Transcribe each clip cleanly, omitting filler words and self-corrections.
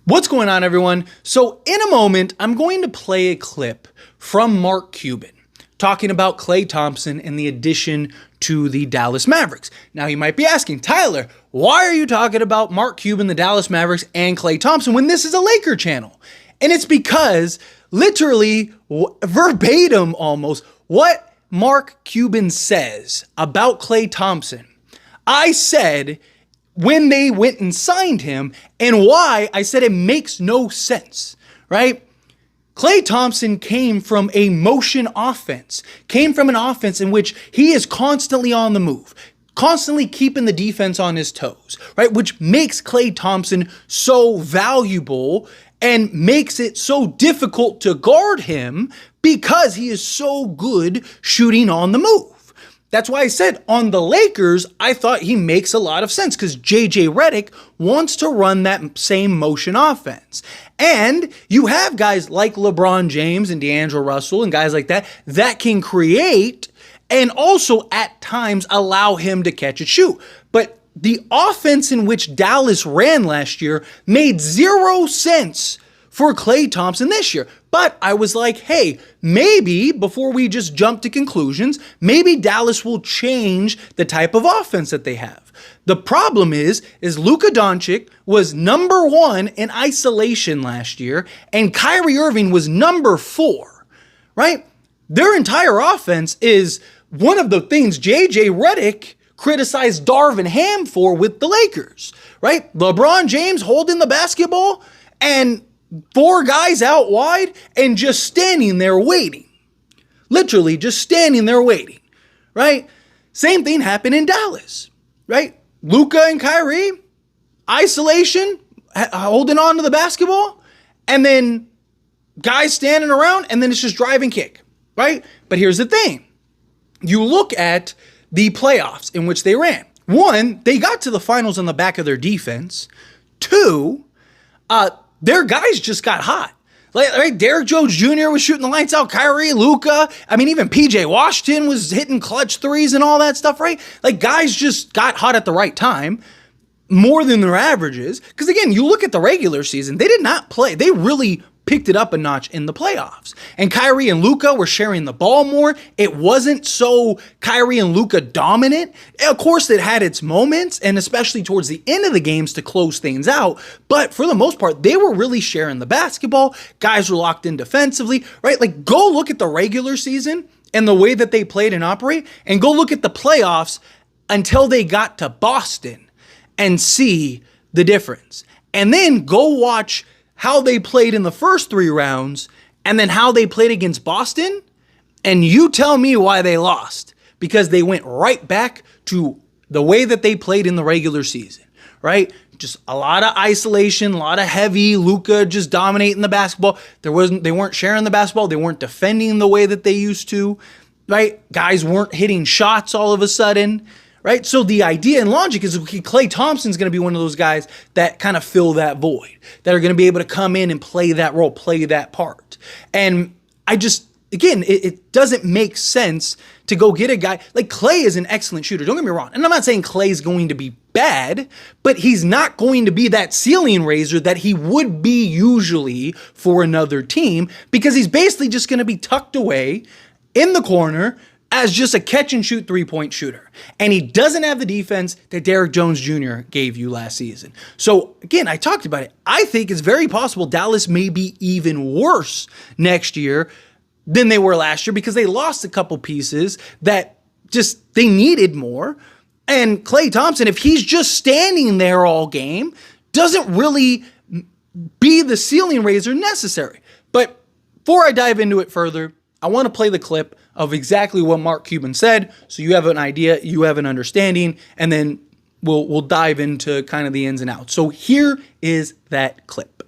What's going on, everyone? So in a moment, I'm going to play a clip from Mark Cuban talking about Klay Thompson and the addition to the Dallas Mavericks. Now, you might be asking, Tyler, why are you talking about Mark Cuban, the Dallas Mavericks, and Klay Thompson when this is a Laker channel? And it's because, literally, verbatim almost, what Mark Cuban says about Klay Thompson, I said when they went and signed him, and why I said it makes no sense, right? Klay Thompson came from a motion offense, came from an offense in which he is constantly on the move, constantly keeping the defense on his toes, right? Which makes Klay Thompson so valuable and makes it so difficult to guard him because he is so good shooting on the move. That's why I said on the Lakers, I thought he makes a lot of sense because JJ Redick wants to run that same motion offense. And you have guys like LeBron James and D'Angelo Russell and guys like that that can create and also at times allow him to catch and shoot. But the offense in which Dallas ran last year made zero sense for Klay Thompson this year. But I was like, hey, maybe before we just jump to conclusions, maybe Dallas will change the type of offense that they have. The problem is Luka Doncic was number 1 in isolation last year, and Kyrie Irving was number 4, right? Their entire offense is one of the things JJ Redick criticized Darvin Ham for with the Lakers, right? LeBron James holding the basketball and 4 guys out wide and just standing there waiting. Literally just standing there waiting, right? Same thing happened in Dallas, right? Luka and Kyrie, isolation, holding on to the basketball, and then guys standing around, and then it's just drive and kick, right? But here's the thing. You look at the playoffs in which they ran. 1, they got to the finals on the back of their defense. 2, their guys just got hot. Right? Derrick Jones Jr. was shooting the lights out. Kyrie, Luka. I mean, even PJ Washington was hitting clutch threes and all that stuff, right? Like, guys just got hot at the right time, more than their averages. Because, again, you look at the regular season, they did not play. They really picked it up a notch in the playoffs. And Kyrie and Luka were sharing the ball more. It wasn't so Kyrie and Luka dominant. Of course, it had its moments, and especially towards the end of the games to close things out. But for the most part, they were really sharing the basketball. Guys were locked in defensively, right? Like, go look at the regular season and the way that they played and operate, and go look at the playoffs until they got to Boston and see the difference. And then go watch how they played in the first 3 rounds, and then how they played against Boston, and you tell me why they lost. Because they went right back to the way that they played in the regular season, right? Just a lot of isolation, a lot of heavy, Luka just dominating the basketball. They weren't sharing the basketball, they weren't defending the way that they used to, right? Guys weren't hitting shots all of a sudden. Right? So the idea and logic is Klay Thompson's going to be one of those guys that kind of fill that void, that are going to be able to come in and play that role, play that part. And I just, again, it doesn't make sense to go get a guy. Like, Klay is an excellent shooter. Don't get me wrong. And I'm not saying Klay's going to be bad, but he's not going to be that ceiling raiser that he would be usually for another team, because he's basically just going to be tucked away in the corner as just a catch and shoot 3-point shooter. And he doesn't have the defense that Derrick Jones Jr. gave you last season. So again, I talked about it. I think it's very possible Dallas may be even worse next year than they were last year, because they lost a couple pieces that just they needed more. And Klay Thompson, if he's just standing there all game, doesn't really be the ceiling raiser necessary. But before I dive into it further, I want to play the clip of exactly what Mark Cuban said, so you have an idea, you have an understanding, and then we'll dive into kind of the ins and outs. So here is that clip.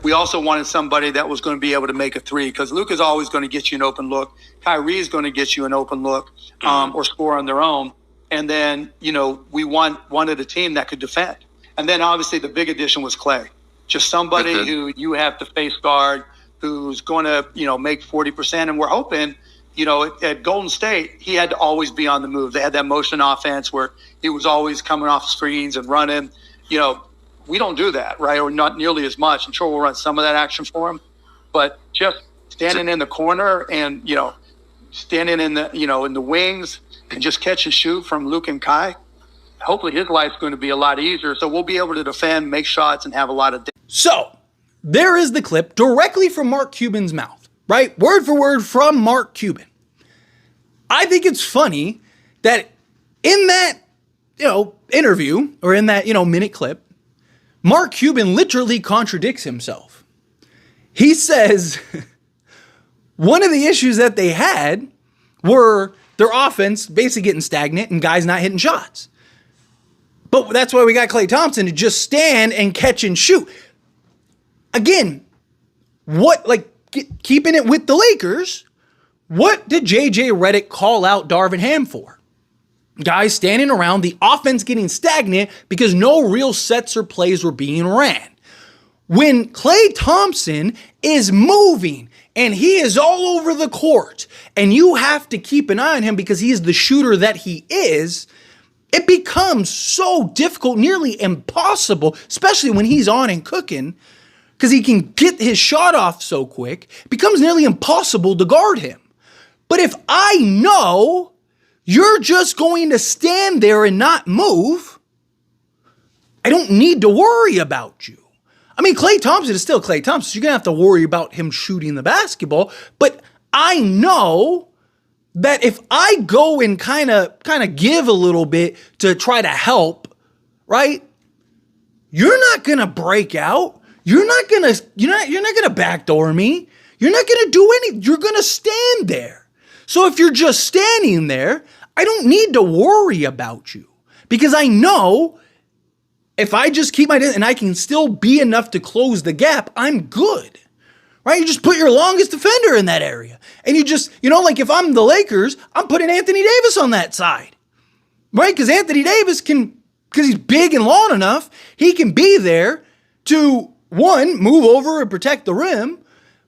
We also wanted somebody that was going to be able to make a three, because Luka's always going to get you an open look. Kyrie's going to get you an open look or score on their own. And then, we wanted a team that could defend. And then obviously the big addition was Klay. Just somebody who you have to face guard, who's going to, make 40%. And we're hoping, at Golden State, he had to always be on the move. They had that motion offense where he was always coming off screens and running. we don't do that, right? Or not nearly as much. I'm sure we'll run some of that action for him, but just standing in the corner and, standing in the, in the wings and just catch and shoot from Luke and Kai, hopefully his life's going to be a lot easier. So we'll be able to defend, make shots, and have a lot of. So there is the clip directly from Mark Cuban's mouth, right? Word for word from Mark Cuban. I think it's funny that in that, interview or in that, minute clip, Mark Cuban literally contradicts himself. He says one of the issues that they had were their offense basically getting stagnant and guys not hitting shots. But that's why we got Klay Thompson to just stand and catch and shoot. Again, keeping it with the Lakers, what did JJ Redick call out Darvin Ham for? Guys standing around, the offense getting stagnant because no real sets or plays were being ran. When Klay Thompson is moving and he is all over the court and you have to keep an eye on him because he is the shooter that he is, it becomes so difficult, nearly impossible, especially when he's on and cooking, because he can get his shot off so quick, it becomes nearly impossible to guard him. But if I know you're just going to stand there and not move, I don't need to worry about you. I mean, Klay Thompson is still Klay Thompson, so you're going to have to worry about him shooting the basketball, but I know that if I go and kind of give a little bit to try to help, right? You're not going to break out. You're not going to backdoor me. You're not going to do anything. You're going to stand there. So if you're just standing there, I don't need to worry about you because I know if I just keep my distance and I can still be enough to close the gap, I'm good. Right? You just put your longest defender in that area. And you just, if I'm the Lakers, I'm putting Anthony Davis on that side. Right? Because Anthony Davis because he's big and long enough, he can be there to, one, move over and protect the rim,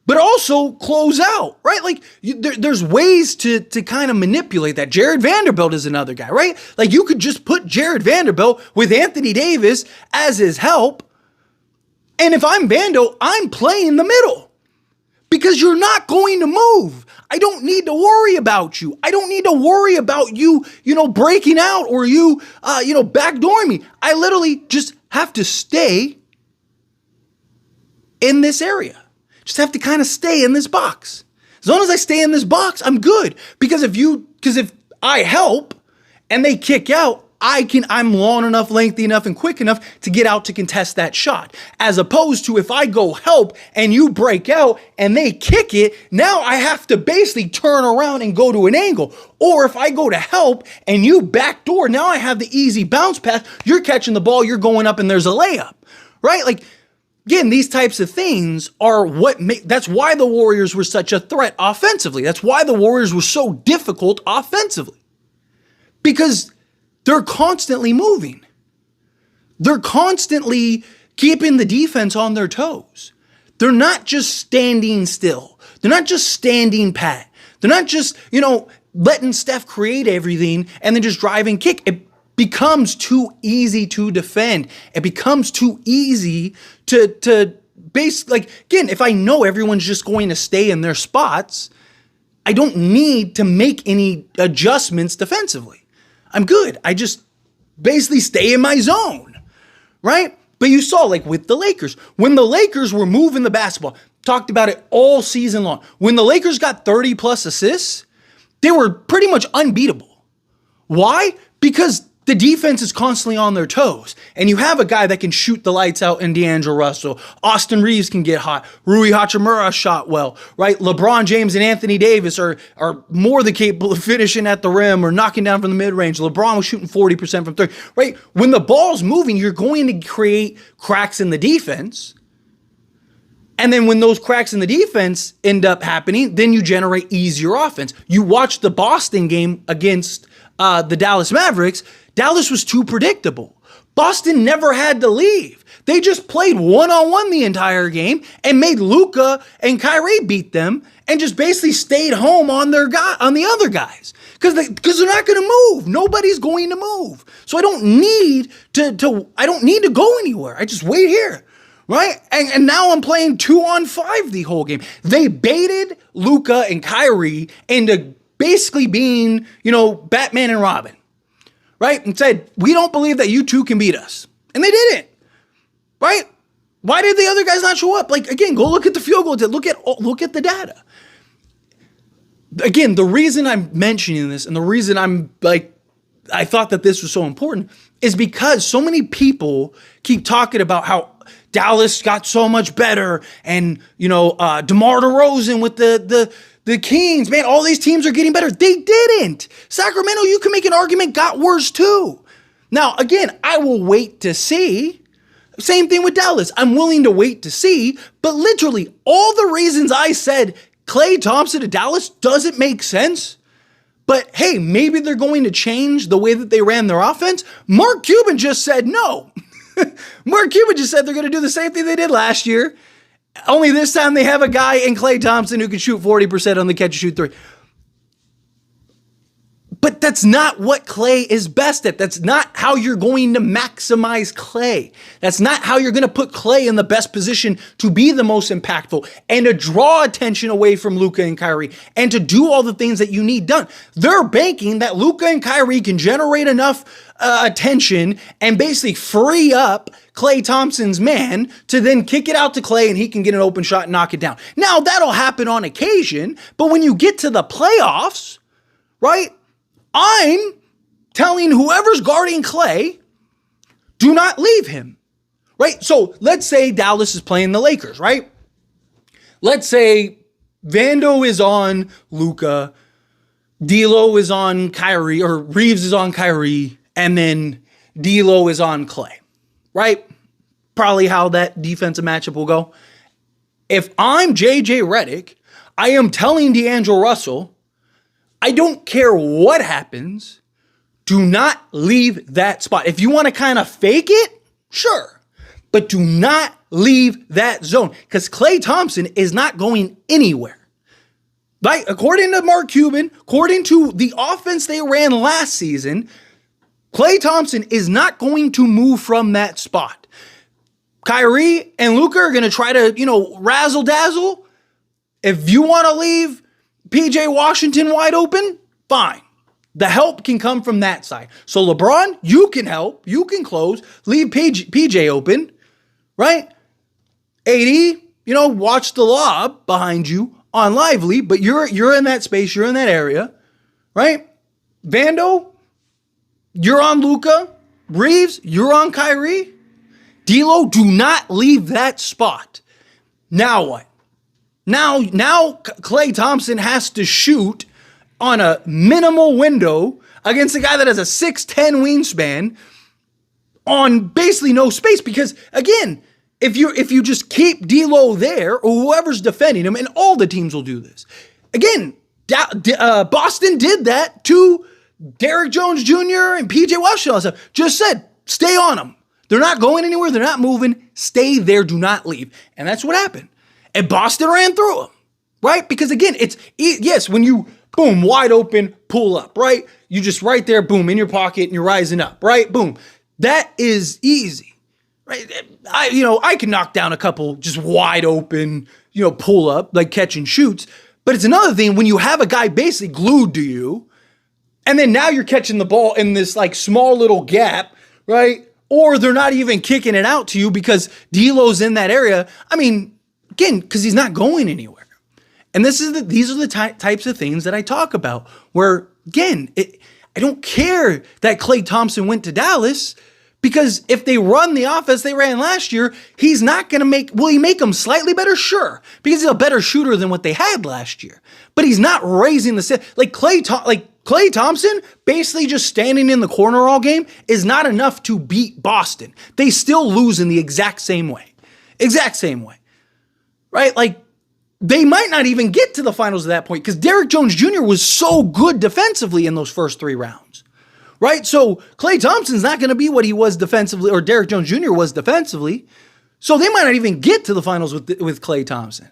but also close out, right? There's ways to kind of manipulate that. Jared Vanderbilt is another guy, right? You could just put Jared Vanderbilt with Anthony Davis as his help. And if I'm Vando, I'm playing the middle. Because you're not going to move. I don't need to worry about you. I don't need to worry about you, breaking out or you, backdooring me. I literally just have to stay in this area. Just have to kind of stay in this box. As long as I stay in this box, I'm good. Because if I help and they kick out, I'm long enough, lengthy enough, and quick enough to get out to contest that shot. As opposed to if I go help and you break out and they kick it, now I have to basically turn around and go to an angle. Or if I go to help and you backdoor, now I have the easy bounce pass. You're catching the ball, you're going up and there's a layup, right? Again, these types of things are that's why the Warriors were such a threat offensively. That's why the Warriors were so difficult offensively. Because they're constantly moving. They're constantly keeping the defense on their toes. They're not just standing still. They're not just standing pat. They're not just, letting Steph create everything and then just drive and kick. It becomes too easy to defend. It becomes too easy to again, if I know everyone's just going to stay in their spots, I don't need to make any adjustments defensively. I'm good. I just basically stay in my zone, right? But you saw, with the Lakers, when the Lakers were moving the basketball, talked about it all season long. When the Lakers got 30 plus assists, they were pretty much unbeatable. Why? Because the defense is constantly on their toes. And you have a guy that can shoot the lights out in D'Angelo Russell. Austin Reeves can get hot. Rui Hachimura shot well, right? LeBron James and Anthony Davis are more than capable of finishing at the rim or knocking down from the mid-range. LeBron was shooting 40% from three, right? When the ball's moving, you're going to create cracks in the defense. And then when those cracks in the defense end up happening, then you generate easier offense. You watch the Boston game against the Dallas Mavericks. Dallas was too predictable. Boston never had to leave. They just played one-on-one the entire game and made Luka and Kyrie beat them and just basically stayed home on the other guys. Because they're not going to move. Nobody's going to move. So I don't need to go anywhere. I just wait here. Right? And now I'm playing 2-on-5 the whole game. They baited Luka and Kyrie into basically being, Batman and Robin. Right? And said, we don't believe that you two can beat us. And they didn't. Right? Why did the other guys not show up? Again, go look at the field goal. Look at the data. Again, the reason I'm mentioning this and the reason I thought that this was so important is because so many people keep talking about how Dallas got so much better and, DeMar DeRozan with the Kings, man, all these teams are getting better. They didn't. Sacramento, you can make an argument, got worse too. Now, again, I will wait to see. Same thing with Dallas. I'm willing to wait to see, but literally all the reasons I said Klay Thompson to Dallas doesn't make sense. But hey, maybe they're going to change the way that they ran their offense. Mark Cuban just said no. Mark Cuban just said they're going to do the same thing they did last year. Only this time they have a guy in Klay Thompson who can shoot 40% on the catch and shoot three. But that's not what Klay is best at. That's not how you're going to maximize Klay. That's not how you're going to put Klay in the best position to be the most impactful and to draw attention away from Luka and Kyrie and to do all the things that you need done. They're banking that Luka and Kyrie can generate enough attention and basically free up Klay Thompson's man to then kick it out to Klay and he can get an open shot and knock it down. Now, that'll happen on occasion, but when you get to the playoffs, right? I'm telling whoever's guarding Klay, do not leave him, right? So let's say Dallas is playing the Lakers, right? Let's say Vando is on Luka, D'Lo is on Kyrie, or Reeves is on Kyrie, and then D'Lo is on Klay, right? Probably how that defensive matchup will go. If I'm JJ Redick, I am telling D'Angelo Russell, I don't care what happens, do not leave that spot. If you want to kind of fake it, sure, but do not leave that zone because Klay Thompson is not going anywhere. Right? According to Mark Cuban, according to the offense they ran last season, Klay Thompson is not going to move from that spot. Kyrie and Luka are going to try to, razzle dazzle. If you want to leave PJ Washington wide open, fine. The help can come from that side. So LeBron, you can help, you can close, leave PJ open, right? AD, watch the lob behind you on Lively, but you're in that space, you're in that area, right? Vando, you're on Luka. Reeves, you're on Kyrie. D'Lo, do not leave that spot. Now what? Now Klay Thompson has to shoot on a minimal window against a guy that has a 6'10" wingspan on basically no space. Because again, if you just keep D'Lo there or whoever's defending him, and all the teams will do this. Again, Boston did that to Derrick Jones Jr. and PJ Washington. Just said, stay on them. They're not going anywhere. They're not moving. Stay there. Do not leave. And that's what happened. And Boston ran through them, right? Because again, yes, when you, boom, wide open, pull up, right? You just right there, boom, in your pocket and you're rising up, right? Boom. That is easy, right? I can knock down a couple just wide open, pull up, like catch and shoots. But it's another thing when you have a guy basically glued to you and then now you're catching the ball in this like small little gap, right? Or they're not even kicking it out to you because D'Lo's in that area. I mean, again, because he's not going anywhere. And these are the types of things that I talk about where, again, I don't care that Klay Thompson went to Dallas because if they run the offense they ran last year, he's not going to will he make them slightly better? Sure, because he's a better shooter than what they had last year. But he's not raising the like Klay Thompson basically just standing in the corner all game is not enough to beat Boston. They still lose in the exact same way. Exact same way. Right? Like, they might not even get to the finals at that point because Derrick Jones Jr. was so good defensively in those first 3 rounds. right? So Klay Thompson's not going to be what he was defensively, or Derrick Jones Jr. was defensively. So they might not even get to the finals with Klay Thompson,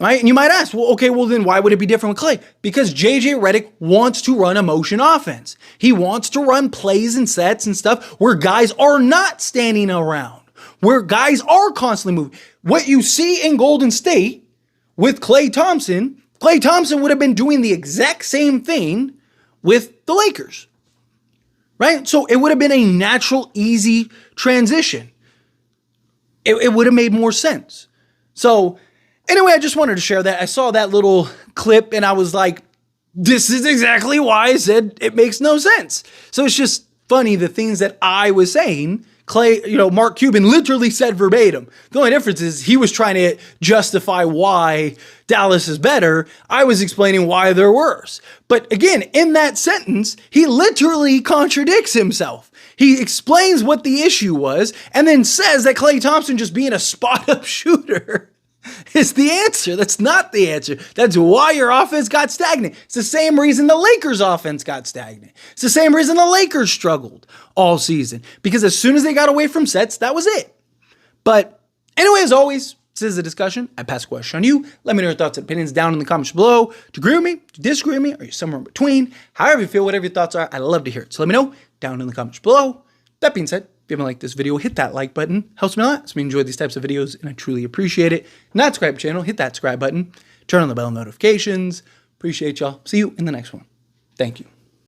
right? And you might ask, well, okay, well then why would it be different with Klay? Because JJ Redick wants to run a motion offense. He wants to run plays and sets and stuff where guys are not standing around, where guys are constantly moving. What you see in Golden State with Klay Thompson would have been doing the exact same thing with the Lakers, right? So it would have been a natural, easy transition. It would have made more sense. So anyway, I just wanted to share that. I saw that little clip and I was like, this is exactly why I said it makes no sense. So it's just funny, the things that I was saying, Mark Cuban literally said verbatim. The only difference is he was trying to justify why Dallas is better. I was explaining why they're worse. But again, in that sentence, he literally contradicts himself. He explains what the issue was and then says that Klay Thompson just being a spot-up shooter is the answer. That's not the answer. That's why your offense got stagnant. It's the same reason the Lakers' offense got stagnant. It's the same reason the Lakers struggled all season. Because as soon as they got away from sets, that was it. But anyway, as always, this is a discussion. I pass a question on you. Let me know your thoughts and opinions down in the comments below. Do you agree with me? Do you disagree with me? Are you somewhere in between? However you feel, whatever your thoughts are, I'd love to hear it. So let me know down in the comments below. That being said, if you haven't liked this video, hit that like button. Helps me a lot. So we enjoy these types of videos and I truly appreciate it. Not subscribe to the channel, hit that subscribe button. Turn on the bell notifications. Appreciate y'all. See you in the next one. Thank you.